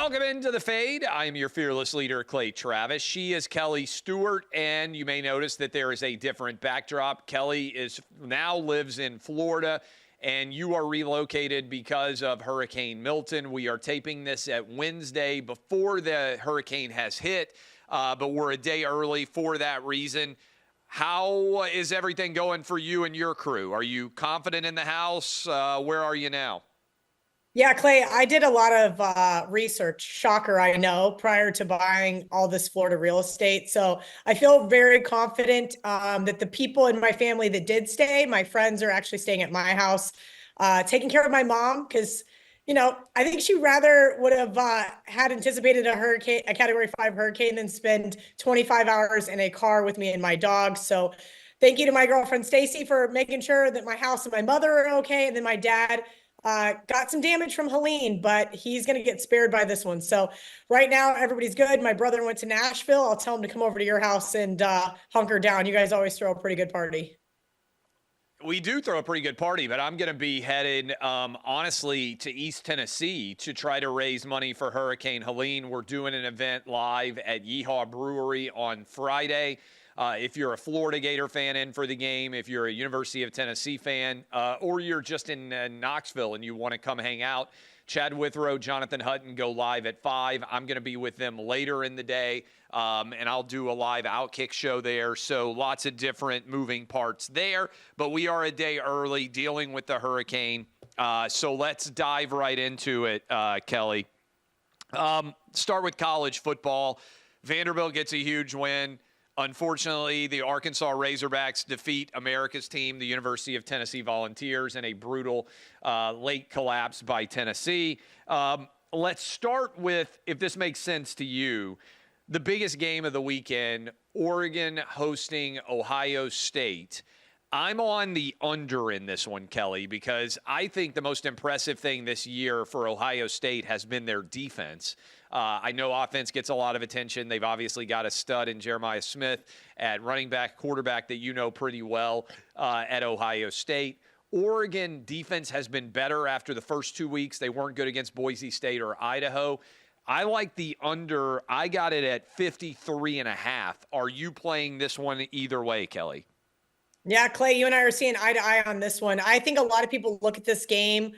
Welcome into the Fade. I am your fearless leader, Clay Travis. She is Kelly Stewart, and you may notice that there is a different backdrop. Kelly now lives in Florida, and you are relocated because of Hurricane Milton. We are taping this at Wednesday before the hurricane has hit, but we're a day early for that reason. How is everything going for you and your crew? Are you confident in the house? Where are you now? Yeah, Clay, I did a lot of research, shocker, I know, prior to buying all this Florida real estate. So I feel very confident that the people in my family that did stay, my friends are actually staying at my house, taking care of my mom because, I think she rather would have had anticipated a Category 5 hurricane than spend 25 hours in a car with me and my dog. So thank you to my girlfriend, Stacy, for making sure that my house and my mother are okay. And then my dad got some damage from Helene, but he's going to get spared by this one. So right now, everybody's good. My brother went to Nashville. I'll tell him to come over to your house and hunker down. You guys always throw a pretty good party. We do throw a pretty good party, but I'm going to be headed, honestly, to East Tennessee to try to raise money for Hurricane Helene. We're doing an event live at Yeehaw Brewery on Friday. If you're a Florida Gator fan in for the game, if you're a University of Tennessee fan, or you're just in Knoxville and you want to come hang out, Chad Withrow, Jonathan Hutton go live at 5. I'm going to be with them later in the day, and I'll do a live OutKick show there. So lots of different moving parts there, but we are a day early dealing with the hurricane. So let's dive right into it, Kelly. Start with college football. Vanderbilt gets a huge win. Unfortunately, the Arkansas Razorbacks defeat America's team, the University of Tennessee Volunteers, in a brutal late collapse by Tennessee. Let's start with, if this makes sense to you, the biggest game of the weekend, Oregon hosting Ohio State. I'm on the under in this one, Kelly, because I think the most impressive thing this year for Ohio State has been their defense. I know offense gets a lot of attention. They've obviously got a stud in Jeremiah Smith at running back, quarterback that you know pretty well at Ohio State. Oregon defense has been better after the first 2 weeks. They weren't good against Boise State or Idaho. I like the under. I got it at 53.5. Are you playing this one either way, Kelly? Yeah, Clay, you and I are seeing eye to eye on this one. I think a lot of people look at this game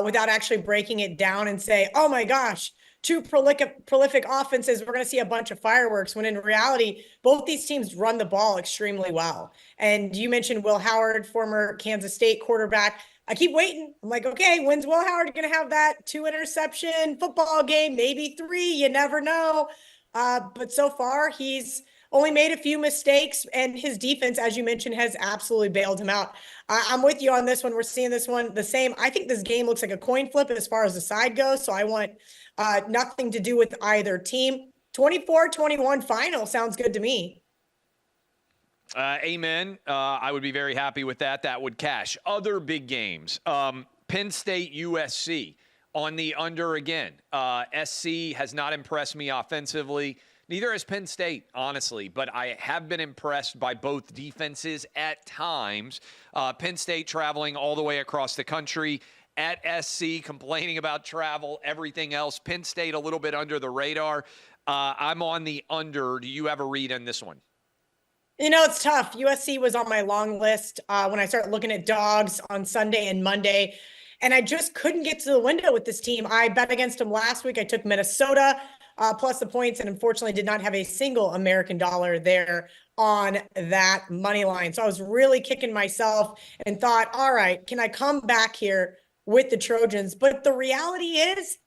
without actually breaking it down and say, oh my gosh, two prolific offenses, we're going to see a bunch of fireworks, when in reality, both these teams run the ball extremely well. And you mentioned Will Howard, former Kansas State quarterback. I keep waiting. I'm like, okay, when's Will Howard going to have that 2-interception football game? Maybe 3, you never know. But so far, he's only made a few mistakes, and his defense, as you mentioned, has absolutely bailed him out. I'm with you on this one. We're seeing this one the same. I think this game looks like a coin flip as far as the side goes, so I want nothing to do with either team. 24-21 final sounds good to me. Amen. I would be very happy with that. That would cash. Other big games. Penn State, USC on the under again. SC has not impressed me offensively. Neither has Penn State, honestly, but I have been impressed by both defenses at times. Penn State traveling all the way across the country. At SC, complaining about travel, everything else. Penn State a little bit under the radar. I'm on the under. Do you have a read on this one? It's tough. USC was on my long list when I started looking at dogs on Sunday and Monday, and I just couldn't get to the window with this team. I bet against them last week. I took Minnesota plus the points, and unfortunately did not have a single American dollar there on that money line. So I was really kicking myself and thought, all right, can I come back here with the Trojans? But the reality is,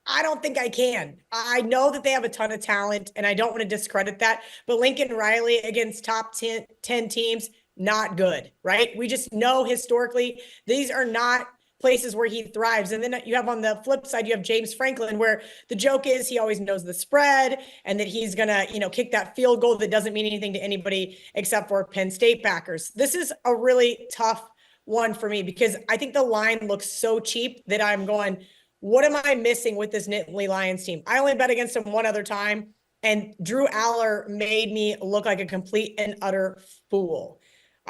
I don't think I can. I know that they have a ton of talent, and I don't want to discredit that. But Lincoln Riley against top 10 teams, not good, right? We just know historically these are not places where he thrives. And then you have on the flip side, you have James Franklin, where the joke is he always knows the spread and that he's going to, kick that field goal that doesn't mean anything to anybody except for Penn State backers. This is a really tough one for me because I think the line looks so cheap that I'm going, what am I missing with this Nittany Lions team? I only bet against them one other time, and Drew Aller made me look like a complete and utter fool.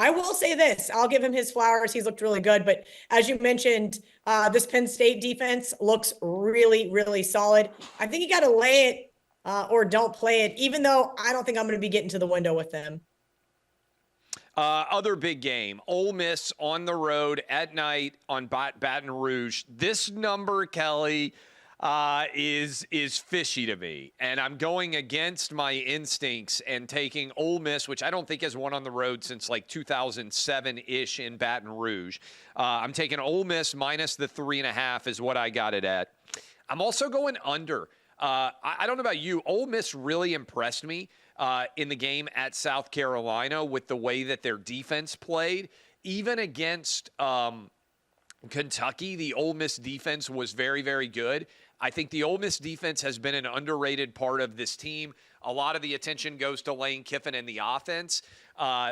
I will say this. I'll give him his flowers. He's looked really good. But as you mentioned, this Penn State defense looks really, really solid. I think you got to lay it or don't play it, even though I don't think I'm going to be getting to the window with them. Other big game, Ole Miss on the road at night on Baton Rouge. This number, Kelly, is fishy to me, and I'm going against my instincts and taking Ole Miss, which I don't think has won on the road since like 2007-ish in Baton Rouge. I'm taking Ole Miss minus the 3.5 is what I got it at. I'm also going under. I don't know about you. Ole Miss really impressed me in the game at South Carolina with the way that their defense played. Even against Kentucky, the Ole Miss defense was very, very good. I think the Ole Miss defense has been an underrated part of this team. A lot of the attention goes to Lane Kiffin and the offense.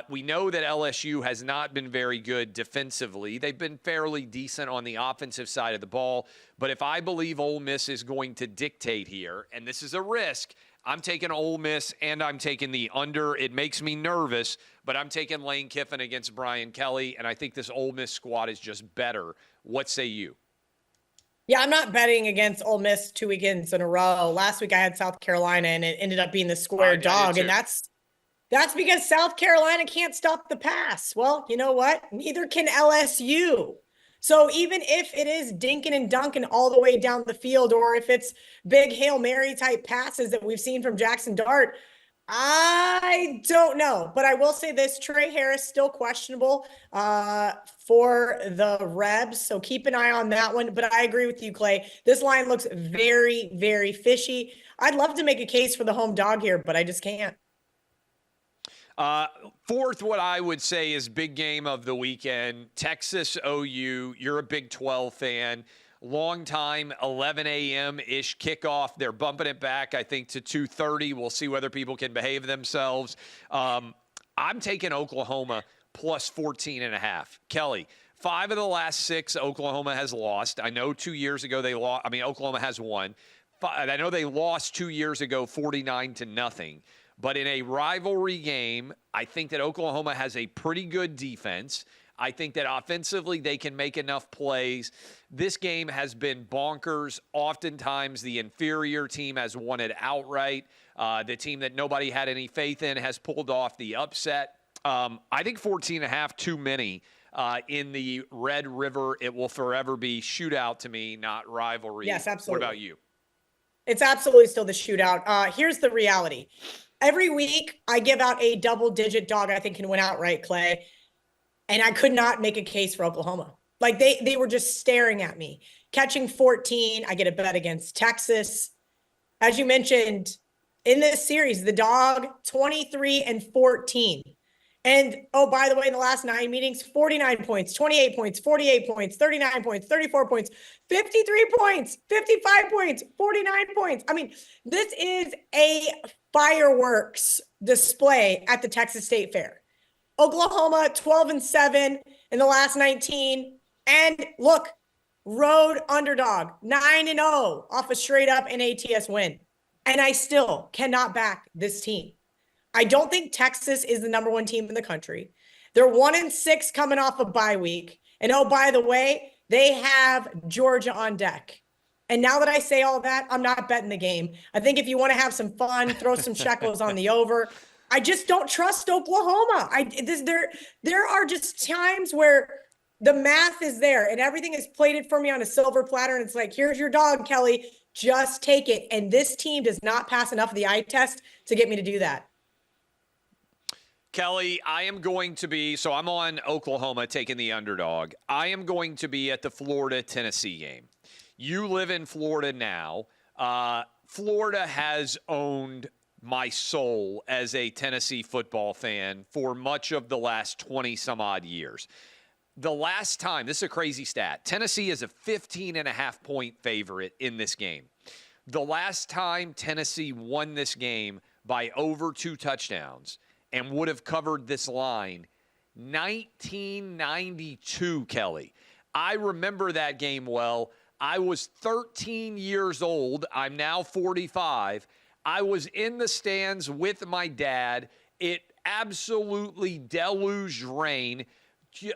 We know that LSU has not been very good defensively. They've been fairly decent on the offensive side of the ball. But if I believe Ole Miss is going to dictate here, and this is a risk, I'm taking Ole Miss and I'm taking the under. It makes me nervous, but I'm taking Lane Kiffin against Brian Kelly, and I think this Ole Miss squad is just better. What say you? Yeah, I'm not betting against Ole Miss 2 weekends in a row. Last week I had South Carolina, and it ended up being the square dog, and that's because South Carolina can't stop the pass. Well, you know what? Neither can LSU. So even if it is dinking and dunking all the way down the field, or if it's big Hail Mary type passes that we've seen from Jackson Dart, I don't know. But I will say this, Trey Harris still questionable for the Rebs. So keep an eye on that one. But I agree with you, Clay. This line looks very, very fishy. I'd love to make a case for the home dog here, but I just can't. Fourth, what I would say is big game of the weekend, Texas OU. You're a Big 12 fan. Long time, 11 a.m.-ish kickoff. They're bumping it back, I think, to 2:30. We'll see whether people can behave themselves. I'm taking Oklahoma plus 14.5. Kelly, 5 of the last 6 Oklahoma has lost. I know 2 years ago they lost. I mean, Oklahoma has won. I know they lost 2 years ago 49-0. But in a rivalry game, I think that Oklahoma has a pretty good defense. I think that offensively they can make enough plays. This game has been bonkers. Oftentimes the inferior team has won it outright. The team that nobody had any faith in has pulled off the upset. I think 14.5 too many in the Red River. It will forever be shootout to me, not rivalry. Yes, absolutely. What about you? It's absolutely still the shootout. Here's the reality. Every week I give out a double-digit dog I think can win outright, Clay. And I could not make a case for Oklahoma. Like they were just staring at me. Catching 14, I get a bet against Texas. As you mentioned, in this series, the dog 23-14. And oh, by the way, in the last 9 meetings, 49 points, 28 points, 48 points, 39 points, 34 points, 53 points, 55 points, 49 points. I mean, this is a fireworks display at the Texas State Fair. Oklahoma 12-7 in the last 19. And look, road underdog 9-0 off a straight up NATS win. And I still cannot back this team. I don't think Texas is the number 1 team in the country. They're 1-6 coming off a bye week. And oh, by the way, they have Georgia on deck. And now that I say all that, I'm not betting the game. I think if you want to have some fun, throw some shekels on the over. I just don't trust Oklahoma. There are just times where the math is there and everything is plated for me on a silver platter. And it's like, here's your dog, Kelly. Just take it. And this team does not pass enough of the eye test to get me to do that. Kelly, I am going to be, so I'm on Oklahoma taking the underdog. I am going to be at the Florida-Tennessee game. You live in Florida now. Florida has owned my soul as a Tennessee football fan for much of the last 20 some odd years. The last time, this is a crazy stat, Tennessee is a 15.5 point favorite in this game. The last time Tennessee won this game by over 2 touchdowns and would have covered this line, 1992, Kelly. I remember that game well. I was 13 years old. I'm now 45. I was in the stands with my dad. It absolutely deluge rain,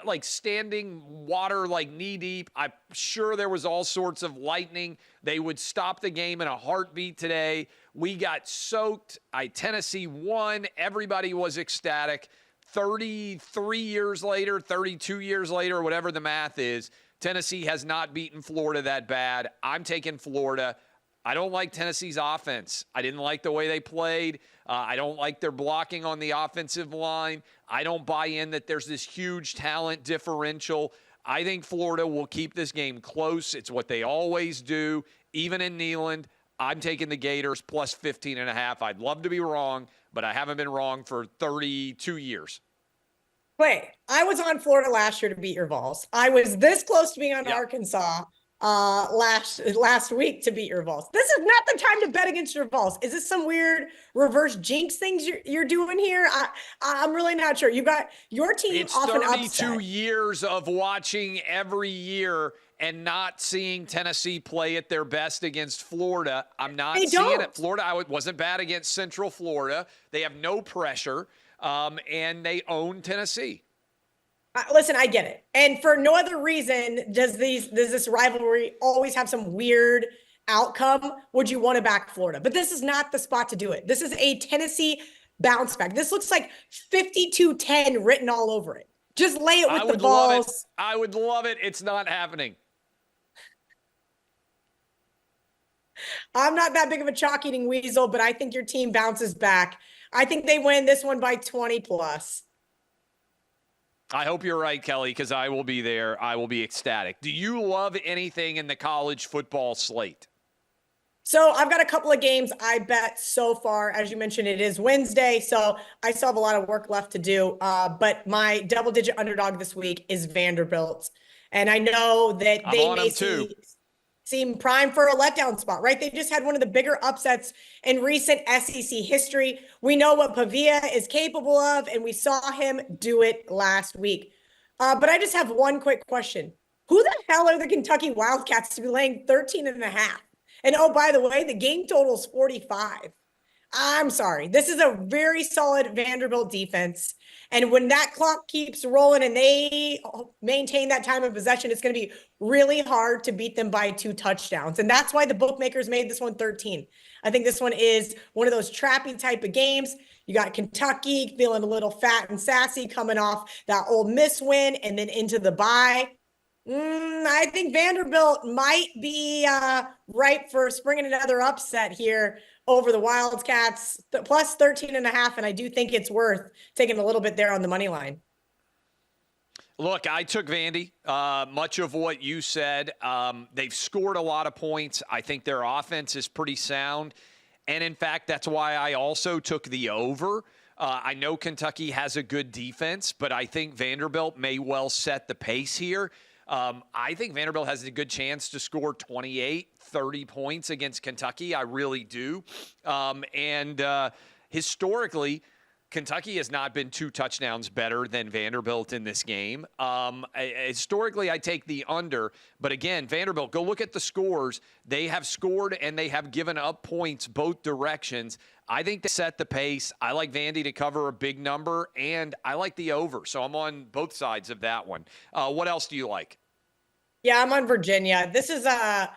like standing water like knee deep. I'm sure there was all sorts of lightning. They would stop the game in a heartbeat today. We got soaked. Tennessee won. Everybody was ecstatic. 33 years later, 32 years later, whatever the math is, Tennessee has not beaten Florida that bad. I'm taking Florida. I don't like Tennessee's offense. I didn't like the way they played. I don't like their blocking on the offensive line. I don't buy in that there's this huge talent differential. I think Florida will keep this game close. It's what they always do, even in Neyland. I'm taking the Gators plus 15.5. I'd love to be wrong, but I haven't been wrong for 32 years. Wait, I was on Florida last year to beat your Vols. I was this close to being on Arkansas last week to beat your Vols. This is not the time to bet against your Vols. Is this some weird reverse jinx things you're doing here? I'm really not sure. You got your team it's off an upset. 32 years of watching every year and not seeing Tennessee play at their best against Florida. I'm not seeing it. Florida wasn't bad against Central Florida. They have no pressure, and they own Tennessee. Listen, I get it. And for no other reason does this rivalry always have some weird outcome would you want to back Florida. But this is not the spot to do it. This is a Tennessee bounce back. This looks like 52-10 written all over it. Just lay it with the balls. I would love it. It's not happening. I'm not that big of a chalk eating weasel, but I think your team bounces back. I think they win this one by 20 plus. I hope you're right, Kelly, because I will be there. I will be ecstatic. Do you love anything in the college football slate? So I've got a couple of games I bet so far. As you mentioned, it is Wednesday, so I still have a lot of work left to do. But my double-digit underdog this week is Vanderbilt. And I know that they may seem prime for a letdown spot, right? They just had one of the bigger upsets in recent SEC history. We know what Pavia is capable of, and we saw him do it last week. But I just have one quick question. Who the hell are the Kentucky Wildcats to be laying 13.5? And oh, by the way, the game total is 45. I'm sorry. This is a very solid Vanderbilt defense. And when that clock keeps rolling and they maintain that time of possession, it's going to be really hard to beat them by 2 touchdowns. And that's why the bookmakers made this one 13. I think this one is one of those trappy type of games. You got Kentucky feeling a little fat and sassy coming off that Ole Miss win and then into the bye. I think Vanderbilt might be ripe for springing another upset here over the Wildcats, plus 13.5, and I do think it's worth taking a little bit there on the money line. Look, I took Vandy. Much of what you said. They've scored a lot of points. I think their offense is pretty sound. And, in fact, that's why I also took the over. I know Kentucky has a good defense, but I think Vanderbilt may well set the pace here. I think Vanderbilt has a good chance to score 28, 30 points against Kentucky. I really do. Historically, Kentucky has not been 2 touchdowns better than Vanderbilt in this game. Historically, I take the under. But again, Vanderbilt, go look at the scores. They have scored and they have given up points both directions. I think they set the pace. I like Vandy to cover a big number, and I like the over. So I'm on both sides of that one. What else do you like? Yeah, I'm on Virginia. This is a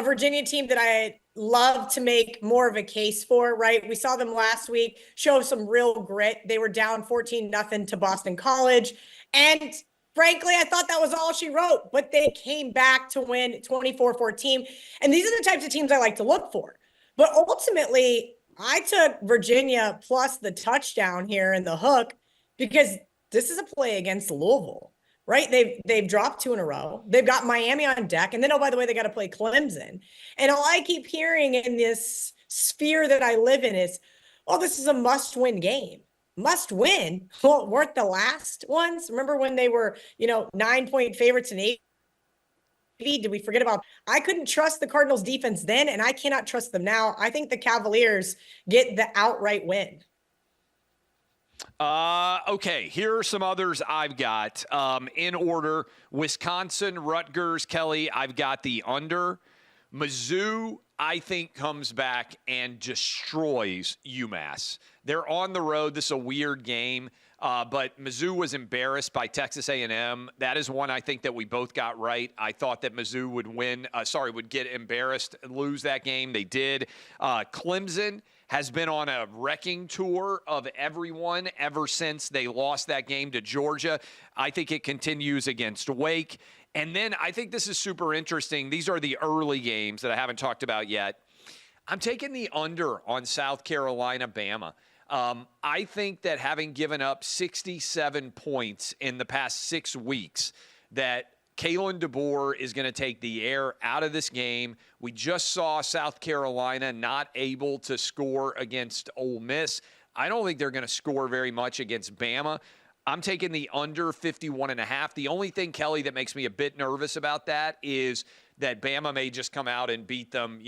Virginia team that I love to make more of a case for, right? We saw them last week show some real grit. They were down 14-0 to Boston College. And frankly, I thought that was all she wrote, but they came back to win 24-14. And these are the types of teams I like to look for. But ultimately, I took Virginia plus the touchdown here in the hook because this is a play against Louisville. Right? They've dropped 2 in a row. They've got Miami on deck. And then, oh, by the way, they got to play Clemson. And all I keep hearing in this sphere that I live in is, oh, this is a must-win game. Must win? Well, weren't the last ones? Remember when they were, 9-point favorites in 8? Did we forget about? I couldn't trust the Cardinals defense then, and I cannot trust them now. I think the Cavaliers get the outright win. Okay, here are some others I've got in order. Wisconsin, Rutgers, Kelly, I've got the under. Mizzou, I think, comes back and destroys UMass. They're on the road. This is a weird game, but Mizzou was embarrassed by Texas A&M. That is one I think that we both got right. I thought that Mizzou would get embarrassed and lose that game. They did. Clemson has been on a wrecking tour of everyone ever since they lost that game to Georgia. I think it continues against Wake. And then I think this is super interesting. These are the early games that I haven't talked about yet. I'm taking the under on South Carolina, Bama. I think that having given up 67 points in the past 6 weeks, that Kalen DeBoer is going to take the air out of this game. We just saw South Carolina not able to score against Ole Miss. I don't think they're going to score very much against Bama. I'm taking the under 51.5. The only thing, Kelly, that makes me a bit nervous about that is that Bama may just come out and beat them,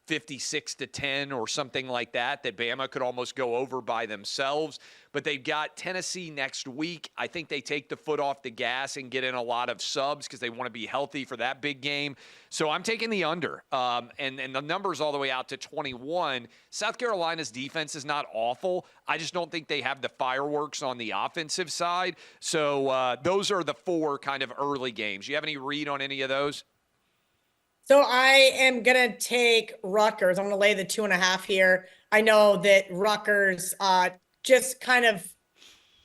56-10 or something like that Bama could almost go over by themselves. But they've got Tennessee next week. I think they take the foot off the gas and get in a lot of subs because they want to be healthy for that big game. So I'm taking the under. And the numbers all the way out to 21. South Carolina's defense is not awful. I just don't think they have the fireworks on the offensive side. So those are the 4 kind of early games. You have any read on any of those? So I am going to take Rutgers. I'm going to lay the 2.5 here. I know that Rutgers just kind of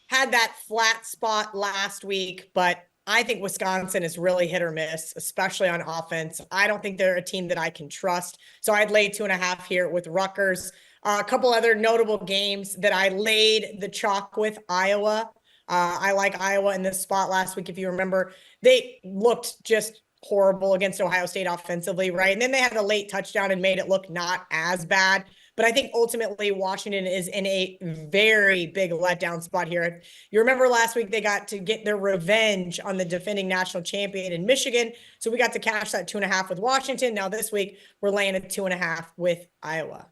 had that flat spot last week, but I think Wisconsin is really hit or miss, especially on offense. I don't think they're a team that I can trust. So I'd lay 2.5 here with Rutgers. A couple other notable games that I laid the chalk with: Iowa. I like Iowa in this spot last week. If you remember, they looked just horrible against Ohio State offensively, right? And then they had a late touchdown and made it look not as bad. But I think ultimately Washington is in a very big letdown spot here. You remember last week they got to get their revenge on the defending national champion in Michigan. So we got to cash that 2.5 with Washington. Now this week we're laying a 2.5 with Iowa.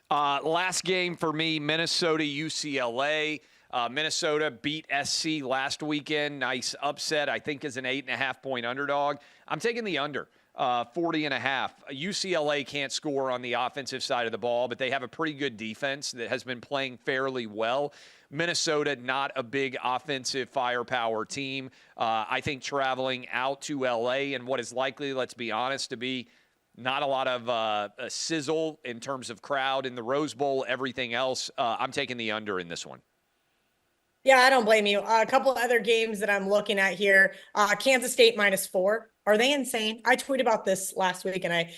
Last game for me, Minnesota, UCLA. Minnesota beat SC last weekend. Nice upset, I think, is an 8.5-point underdog. I'm taking the under, 40.5. UCLA can't score on the offensive side of the ball, but they have a pretty good defense that has been playing fairly well. Minnesota, not a big offensive firepower team. I think traveling out to LA and what is likely, let's be honest, to be not a lot of a sizzle in terms of crowd in the Rose Bowl, everything else. I'm taking the under in this one. Yeah, I don't blame you. A couple other games that I'm looking at here. Kansas State -4. Are they insane? I tweeted about this last week and I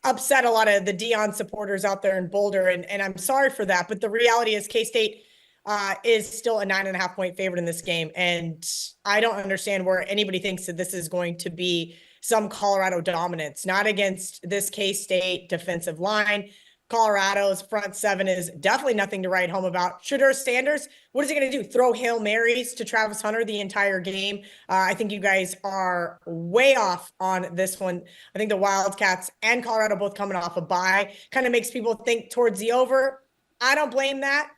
upset a lot of the Dion supporters out there in Boulder. And I'm sorry for that. But the reality is K-State is still a 9.5-point favorite in this game. And I don't understand where anybody thinks that this is going to be some Colorado dominance, not against this K-State defensive line. Colorado's front 7 is definitely nothing to write home about. Shedeur Sanders, what is he going to do? Throw Hail Marys to Travis Hunter the entire game? I think you guys are way off on this one. I think the Wildcats and Colorado both coming off a bye kind of makes people think towards the over. I don't blame that.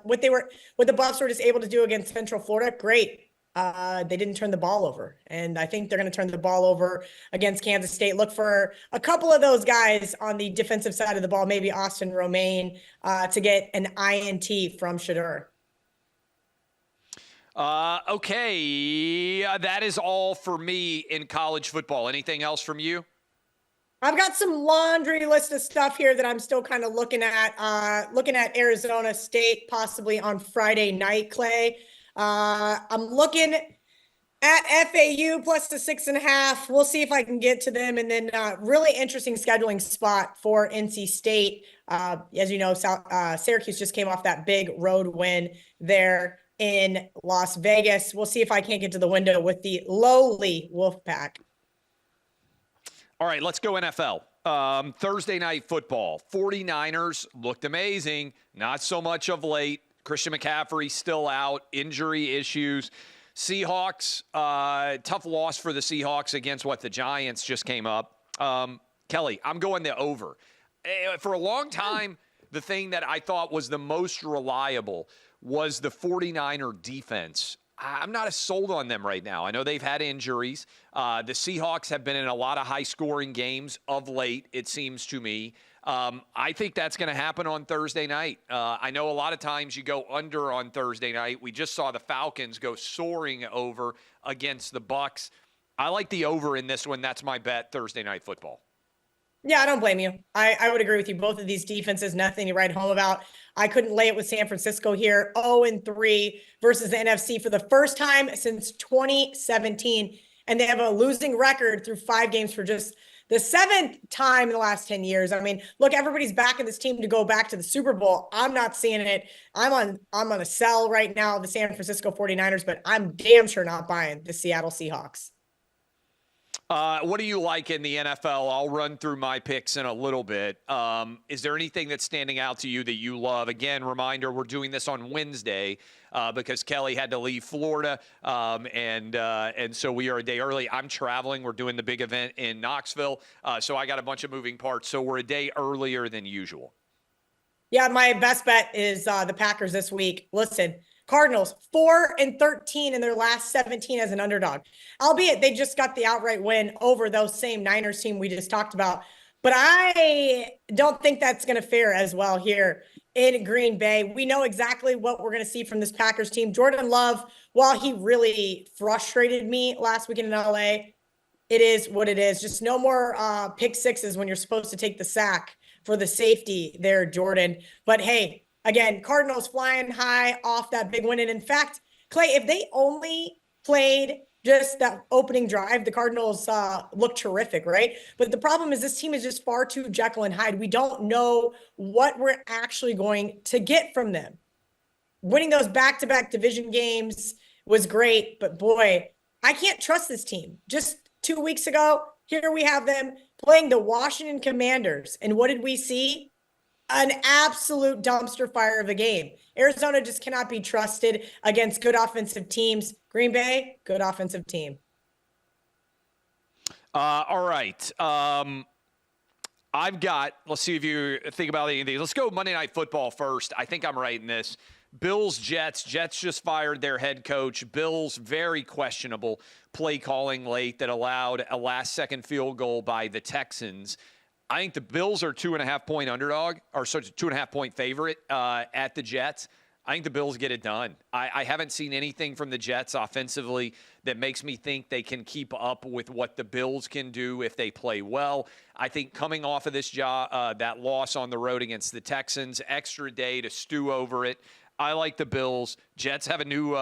What the Buffs were just able to do against Central Florida, great. They didn't turn the ball over. And I think they're going to turn the ball over against Kansas State. Look for a couple of those guys on the defensive side of the ball, maybe Austin Romaine, to get an INT from Shedeur. Okay. That is all for me in college football. Anything else from you? I've got some laundry list of stuff here that I'm still kind of looking at Arizona State possibly on Friday night, Clay. I'm looking at FAU plus the 6.5. We'll see if I can get to them. And then really interesting scheduling spot for NC State. As you know, Syracuse just came off that big road win there in Las Vegas. We'll see if I can't get to the window with the lowly Wolfpack. All right, let's go NFL. Thursday night football. 49ers looked amazing. Not so much of late. Christian McCaffrey still out. Injury issues. Seahawks, tough loss for the Seahawks against the Giants just came up. Kelly, I'm going the over. For a long time, the thing that I thought was the most reliable was the 49er defense I'm not as sold on them right now. I know they've had injuries. The Seahawks have been in a lot of high-scoring games of late, it seems to me. I think that's going to happen on Thursday night. I know a lot of times you go under on Thursday night. We just saw the Falcons go soaring over against the Bucks. I like the over in this one. That's my bet, Thursday Night Football. Yeah, I don't blame you. I would agree with you. Both of these defenses, nothing to write home about. I couldn't lay it with San Francisco here. 0-3 versus the NFC for the first time since 2017. And they have a losing record through 5 games for just the 7th time in the last 10 years. I mean, look, everybody's backing this team to go back to the Super Bowl. I'm not seeing it. I'm on a sell right now, the San Francisco 49ers, but I'm damn sure not buying the Seattle Seahawks. What do you like in the NFL? I'll run through my picks in a little bit. Is there anything that's standing out to you that you love? Again, reminder, we're doing this on Wednesday because Kelly had to leave Florida, and so we are a day early. I'm traveling. We're doing the big event in Knoxville, so I got a bunch of moving parts. So we're a day earlier than usual. Yeah, my best bet is the Packers this week. Listen, Cardinals 4-13 in their last 17 as an underdog, albeit they just got the outright win over those same Niners team we just talked about. But I don't think that's going to fare as well here in Green Bay. We know exactly what we're going to see from this Packers team. Jordan Love, while he really frustrated me last weekend in LA, it is what it is. Just no more pick sixes when you're supposed to take the sack for the safety there, Jordan. But hey, again, Cardinals flying high off that big win. And in fact, Clay, if they only played just that opening drive, the Cardinals look terrific, right? But the problem is this team is just far too Jekyll and Hyde. We don't know what we're actually going to get from them. Winning those back-to-back division games was great, but boy, I can't trust this team. Just 2 weeks ago, here we have them playing the Washington Commanders. And what did we see? An absolute dumpster fire of a game. Arizona just cannot be trusted against good offensive teams. Green Bay, good offensive team. All right. Let's see if you think about any of these. Let's go Monday Night Football first. I think I'm right in this. Bills, Jets. Jets just fired their head coach. Bills, very questionable play calling late that allowed a last-second field goal by the Texans. I think the Bills are 2.5-point underdog, or such a 2.5-point favorite at the Jets. I think the Bills get it done. I haven't seen anything from the Jets offensively that makes me think they can keep up with what the Bills can do if they play well. I think coming off of this that loss on the road against the Texans, extra day to stew over it. I like the Bills. Jets have a new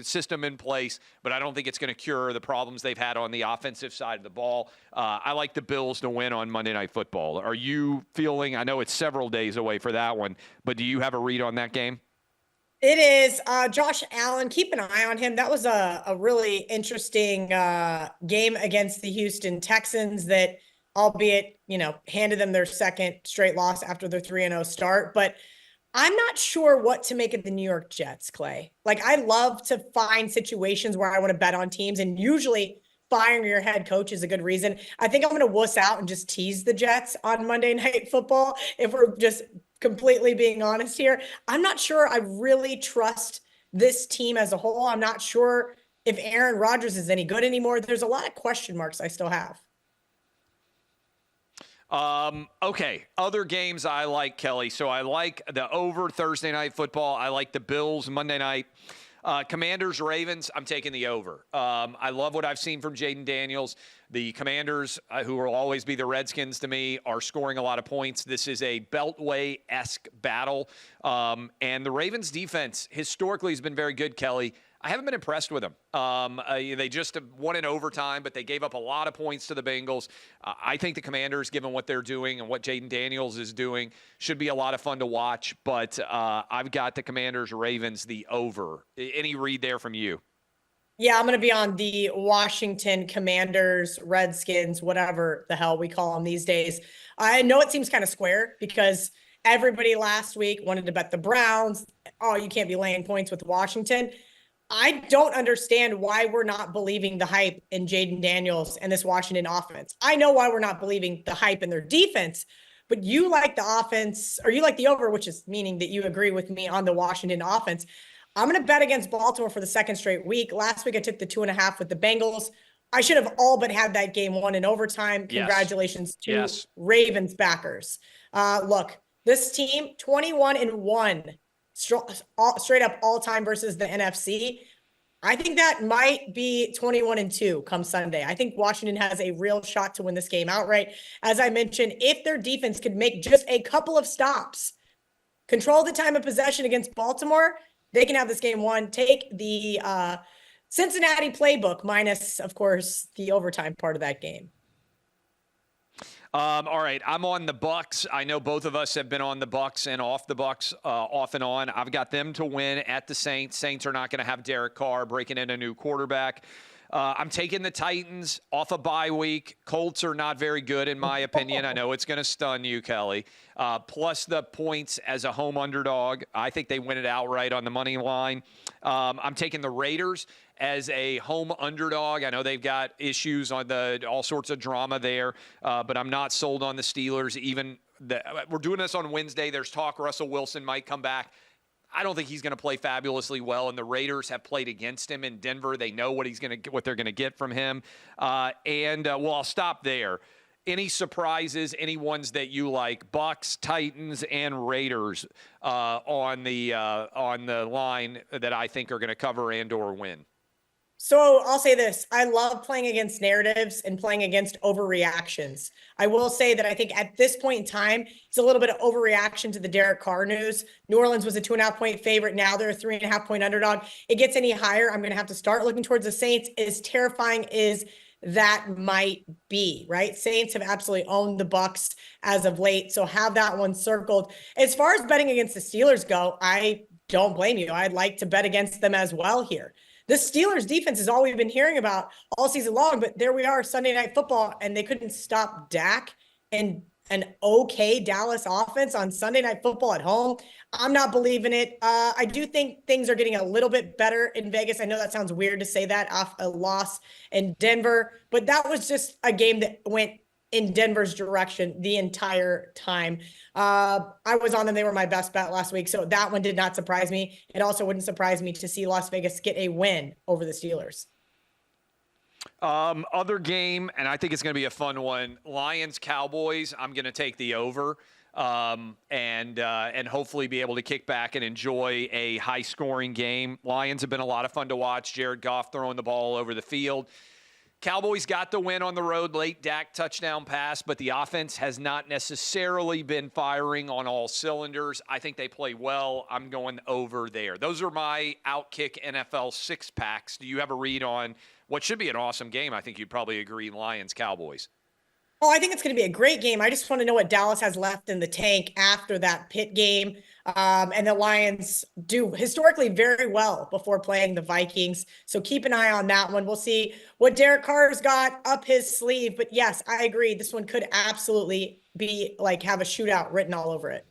system in place, but I don't think it's going to cure the problems they've had on the offensive side of the ball. I like the Bills to win on Monday Night Football. Are you feeling, I know it's several days away for that one, but do you have a read on that game? It is. Josh Allen, keep an eye on him. That was a really interesting game against the Houston Texans that, albeit, handed them their second straight loss after their 3-0 start. But I'm not sure what to make of the New York Jets, Clay. Like, I love to find situations where I want to bet on teams, and usually firing your head coach is a good reason. I think I'm going to wuss out and just tease the Jets on Monday Night Football, if we're just completely being honest here. I'm not sure I really trust this team as a whole. I'm not sure if Aaron Rodgers is any good anymore. There's a lot of question marks I still have. Okay. Other games I like, Kelly. So I like the over Thursday Night Football. I like the Bills Monday night. Commanders, Ravens, I'm taking the over. I love what I've seen from Jaden Daniels. The Commanders, who will always be the Redskins to me, are scoring a lot of points. This is a Beltway-esque battle. And the Ravens defense historically has been very good, Kelly. I haven't been impressed with them. They just won in overtime, but they gave up a lot of points to the Bengals. I think the Commanders, given what they're doing and what Jaden Daniels is doing, should be a lot of fun to watch. But I've got the Commanders, Ravens, the over. Any read there from you? Yeah, I'm going to be on the Washington Commanders, Redskins, whatever the hell we call them these days. I know it seems kind of square because everybody last week wanted to bet the Browns. Oh, you can't be laying points with Washington. I don't understand why we're not believing the hype in Jaden Daniels and this Washington offense. I know why we're not believing the hype in their defense, but you like the offense, or you like the over, which is meaning that you agree with me on the Washington offense. I'm going to bet against Baltimore for the second straight week. Last week, I took the 2.5 with the Bengals. I should have all but had that game won in overtime. Yes. Congratulations to Yes. Ravens backers. Look, this team, 21-1, straight up all time versus the NFC. I think that might be 21-2 come Sunday. I think Washington has a real shot to win this game outright. As I mentioned, if their defense could make just a couple of stops, control the time of possession against Baltimore, they can have this game won. Take the Cincinnati playbook minus, of course, the overtime part of that game. All right, I'm on the Bucks. I know both of us have been on the Bucks and off the Bucks, off and on. I've got them to win at the Saints. Saints are not going to have Derek Carr breaking in a new quarterback. I'm taking the Titans off a bye week. Colts are not very good, in my opinion. I know it's going to stun you, Kelly. Plus the points as a home underdog. I think they win it outright on the money line. I'm taking the Raiders as a home underdog. I know they've got issues on all sorts of drama there, but I'm not sold on the Steelers. We're doing this on Wednesday. There's talk Russell Wilson might come back. I don't think he's going to play fabulously well, and the Raiders have played against him in Denver. They know what they're going to get from him. I'll stop there. Any surprises? Any ones that you like? Bucks, Titans, and Raiders on the line that I think are going to cover and/or win. So I'll say this. I love playing against narratives and playing against overreactions. I will say that I think at this point in time, it's a little bit of overreaction to the Derek Carr news. New Orleans was a 2.5-point favorite. Now they're a 3.5-point underdog. It gets any higher, I'm going to have to start looking towards the Saints. As terrifying as that might be, right? Saints have absolutely owned the Bucks as of late. So have that one circled. As far as betting against the Steelers go, I don't blame you. I'd like to bet against them as well here. The Steelers defense is all we've been hearing about all season long, but there we are, Sunday Night Football, and they couldn't stop Dak and an okay Dallas offense on Sunday Night Football at home. I'm not believing it. I do think things are getting a little bit better in Vegas. I know that sounds weird to say that off a loss in Denver, but that was just a game that went in Denver's direction the entire time. I was on them. They were my best bet last week. So that one did not surprise me. It also wouldn't surprise me to see Las Vegas get a win over the Steelers. Other game, and I think it's going to be a fun one, Lions-Cowboys. I'm going to take the over and hopefully be able to kick back and enjoy a high-scoring game. Lions have been a lot of fun to watch. Jared Goff throwing the ball over the field. Cowboys got the win on the road, late Dak touchdown pass, but the offense has not necessarily been firing on all cylinders. I think they play well. I'm going over there. Those are my OutKick NFL six-packs. Do you have a read on what should be an awesome game? I think you'd probably agree, Lions-Cowboys. Oh, I think it's going to be a great game. I just want to know what Dallas has left in the tank after that Pitt game. And the Lions do historically very well before playing the Vikings. So keep an eye on that one. We'll see what Derek Carr's got up his sleeve. But yes, I agree. This one could absolutely be have a shootout written all over it.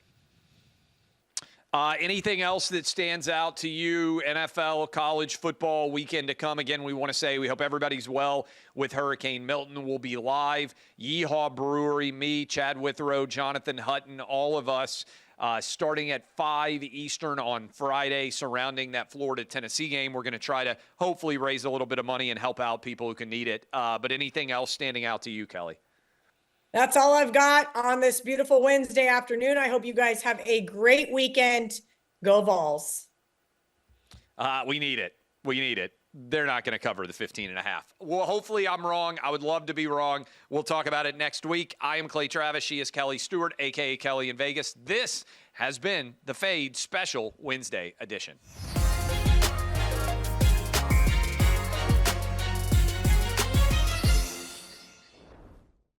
Anything else that stands out to you, NFL, college football weekend to come? Again, we want to say we hope everybody's well with Hurricane Milton. We'll be live. Yeehaw Brewery, me, Chad Withrow, Jonathan Hutton, all of us starting at 5 Eastern on Friday surrounding that Florida-Tennessee game. We're going to try to hopefully raise a little bit of money and help out people who can need it. But anything else standing out to you, Kelly? That's all I've got on this beautiful Wednesday afternoon. I hope you guys have a great weekend. Go Vols. We need it. We need it. They're not going to cover the 15.5. Well, hopefully I'm wrong. I would love to be wrong. We'll talk about it next week. I am Clay Travis. She is Kelly Stewart, a.k.a. Kelly in Vegas. This has been the Fade Special Wednesday edition.